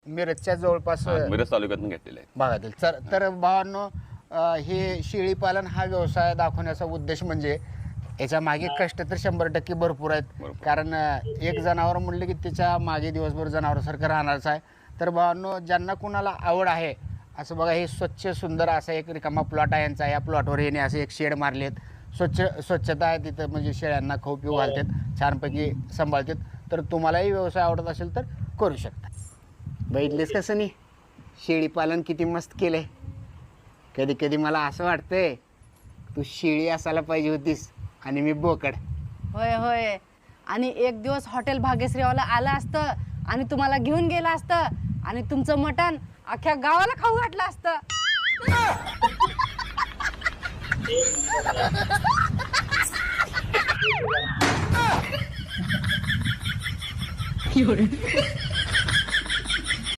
मिरजच्या जवळपास मिरज तालुक्यातून घेतलेले आहे. भागातील तर भावांनो, हे शेळी पालन हा व्यवसाय दाखवण्याचा उद्देश म्हणजे याच्या मागे कष्ट तर 100% भरपूर आहेत. बरोबर. कारण एक जनावर म्हणलं की त्याच्या मागे दिवसभर जनावरासारखं राहणारच आहे. तर भावांनो, ज्यांना कुणाला आवड आहे असं बघा, हे स्वच्छ सुंदर असा एक रिकामा प्लॉट आहे यांचा. या प्लॉटवर येणे असे एक शेड मारलेत, स्वच्छता आहे तिथं, म्हणजे शेळ्यांना खाऊ पिऊ घालतात, छानपैकी सांभाळतात. तर तुम्हालाही व्यवसाय आवडत असेल तर करू शकता. बघितलेस कसं नाही, शेळी पालन किती मस्त केलंय. कधी कधी मला असं वाटतंय तू शेळी असायला पाहिजे होतीस आणि मी बोकड. होय होय. आणि एक दिवस हॉटेल भाग्यश्रीवाला आलं असतं आणि तुम्हाला घेऊन गेलं असतं आणि तुमचं मटण अख्ख्या गावाला खाऊ घातलं असतं.有人。